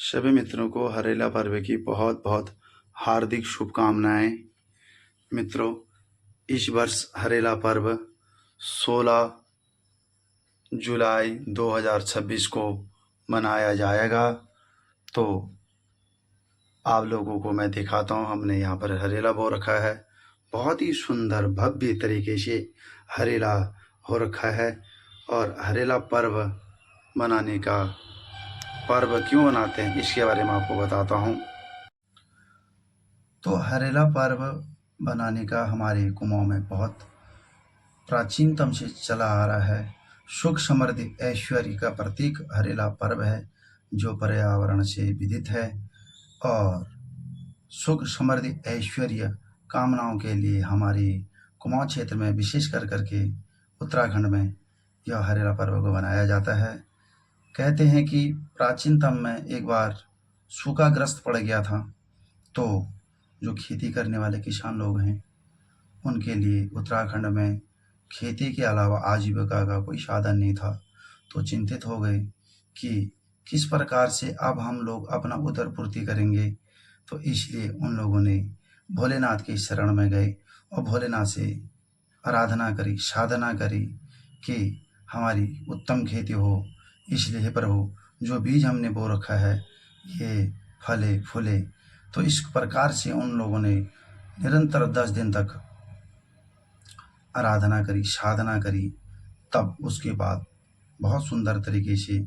सभी मित्रों को हरेला पर्व की बहुत बहुत हार्दिक शुभकामनाएं। मित्रों, इस वर्ष हरेला पर्व 16 जुलाई 2026 को मनाया जाएगा। तो आप लोगों को मैं दिखाता हूं, हमने यहाँ पर हरेला बो रखा है। बहुत ही सुंदर भव्य तरीके से हरेला हो रखा है। और हरेला पर्व मनाने का पर्व क्यों मनाते हैं इसके बारे में आपको बताता हूँ। तो हरेला पर्व बनाने का हमारे कुमाऊं में बहुत प्राचीनतम से चला आ रहा है। सुख समृद्धि ऐश्वर्य का प्रतीक हरेला पर्व है, जो पर्यावरण से विदित है और सुख समृद्धि ऐश्वर्य कामनाओं के लिए हमारे कुमाऊं क्षेत्र में विशेष कर करके उत्तराखंड में यह हरेला पर्व को मनाया जाता है। कहते हैं कि प्राचीनतम में एक बार सूखाग्रस्त पड़ गया था, तो जो खेती करने वाले किसान लोग हैं उनके लिए उत्तराखंड में खेती के अलावा आजीविका का कोई साधन नहीं था। तो चिंतित हो गए कि किस प्रकार से अब हम लोग अपना उदर पूर्ति करेंगे। तो इसलिए उन लोगों ने भोलेनाथ के शरण में गए और भोलेनाथ से आराधना करी, साधना करी कि हमारी उत्तम खेती हो। इसलिए हे प्रभु, जो बीज हमने बो रखा है ये फले फूले। तो इस प्रकार से उन लोगों ने निरंतर 10 दिन तक आराधना करी, साधना करी। तब उसके बाद बहुत सुंदर तरीके से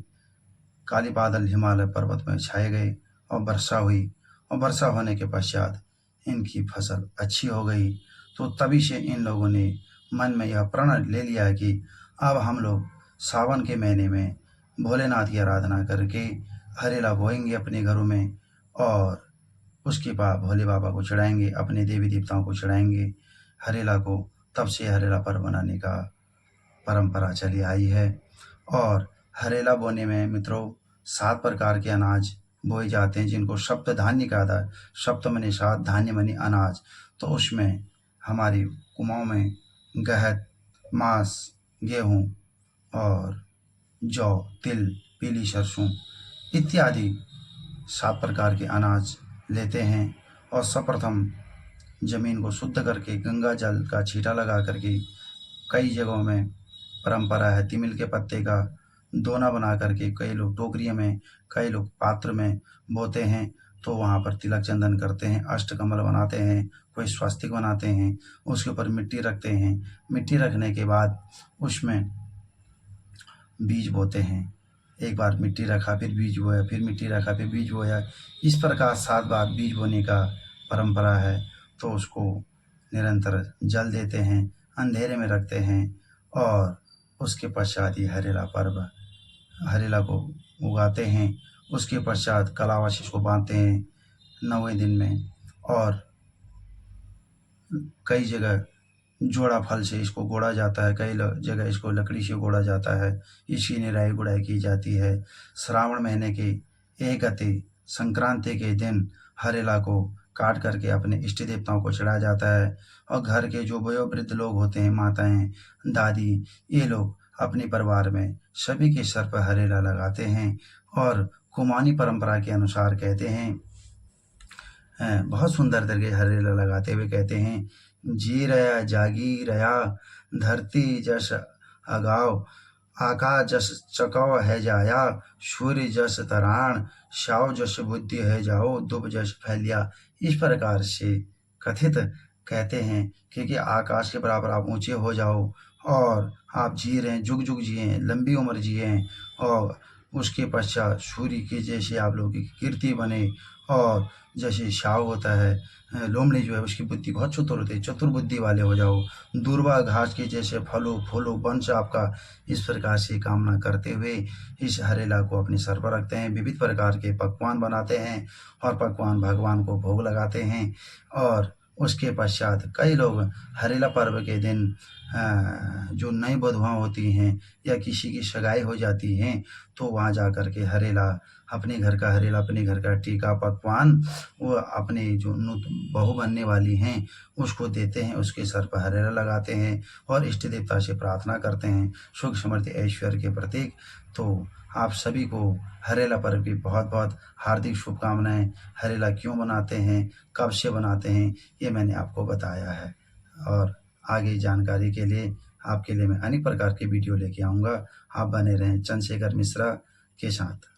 काले बादल हिमालय पर्वत में छाए गए और वर्षा हुई, और वर्षा होने के पश्चात इनकी फसल अच्छी हो गई। तो तभी से इन लोगों ने मन में यह प्रण ले लिया कि अब हम लोग सावन के महीने में भोलेनाथ की आराधना करके हरेला बोएंगे अपने घरों में, और उसके बाद भोले बाबा को चढ़ाएंगे, अपने देवी देवताओं को चढ़ाएंगे हरेला को। तब से हरेला पर्व मनाने का परंपरा चली आई है। और हरेला बोने में मित्रों 7 प्रकार के अनाज बोए जाते हैं, जिनको सप्त धान्य कहा था। सप्त मनी 7, धान्य मनी अनाज। तो उसमें हमारी कुमाऊं में गहत, मांस, गेहूँ और जौ, तिल, पीली सरसों इत्यादि 7 प्रकार के अनाज लेते हैं। और सर्वप्रथम जमीन को शुद्ध करके गंगा जल का छींटा लगा करके, कई जगहों में परंपरा है तिमिल के पत्ते का दोना बना करके कई लोग टोकरियों में, कई लोग पात्र में बोते हैं। तो वहाँ पर तिलक चंदन करते हैं, अष्टकमल बनाते हैं, कोई स्वास्तिक बनाते हैं, उसके ऊपर मिट्टी रखते हैं। मिट्टी रखने के बाद उसमें बीज बोते हैं। एक बार मिट्टी रखा, फिर बीज बोया, फिर मिट्टी रखा, फिर बीज बोया। इस प्रकार 7 बार बीज बोने का परंपरा है। तो उसको निरंतर जल देते हैं, अंधेरे में रखते हैं, और उसके पश्चात ये हरेला को उगाते हैं। उसके पश्चात कलावास इसको बांधते हैं 9वें दिन में। और कई जगह जोड़ा फल से इसको गोड़ा जाता है, कई जगह इसको लकड़ी से गोड़ा जाता है। इसकी निराई गुड़ाई की जाती है। श्रावण महीने के 1 गते संक्रांति के दिन हरेला को काट करके अपने इष्ट देवताओं को चढ़ाया जाता है। और घर के जो वयोवृद्ध लोग होते हैं, माताएं, दादी, ये लोग अपने परिवार में सभी के सर पर हरेला लगाते हैं। और कुमाऊनी परंपरा के अनुसार कहते हैं, बहुत सुंदर तरीके हरेला लगाते हुए कहते हैं, जी रया जागी रया, धरती जस अगाव, आकाश जस चकव है जाया, सूर्य जस तराण, शाव जस बुद्धि है जाओ, दुब जस फैलिया। इस प्रकार से कथित कहते हैं कि आकाश के बराबर आप ऊंचे हो जाओ, और आप जी रहे हैं, जुग जुग जिए, लंबी उम्र जिए, और उसके पश्चात सूर्य के जैसे आप लोगों की कीर्ति बने। और जैसे शाव होता है, लोमड़ी जो है उसकी बुद्धि बहुत चतुर होती है, चतुर बुद्धि वाले हो जाओ। दूर्वा घास के जैसे फलो फूलो वंश आपका, इस प्रकार से कामना करते हुए इस हरेला को अपने सर पर रखते हैं। विविध प्रकार के पकवान बनाते हैं और पकवान भगवान को भोग लगाते हैं। और उसके पश्चात कई लोग हरेला पर्व के दिन जो नई वधुआं होती हैं या किसी की सगाई हो जाती हैं, तो वहाँ जा कर के हरेला, अपने घर का हरेला, अपने घर का टीका पकवान वो अपने जो बहू बनने वाली हैं उसको देते हैं, उसके सर पर हरेला लगाते हैं और इष्ट देवता से प्रार्थना करते हैं सुख समृद्धि ऐश्वर्य के प्रतीक। तो आप सभी को हरेला पर्व की बहुत बहुत हार्दिक शुभकामनाएं। हरेला क्यों बनाते हैं, कब से बनाते हैं, ये मैंने आपको बताया है। और आगे जानकारी के लिए आपके लिए मैं अनेक प्रकार की वीडियो लेके आऊँगा। आप बने रहें चंद्रशेखर मिश्रा के साथ।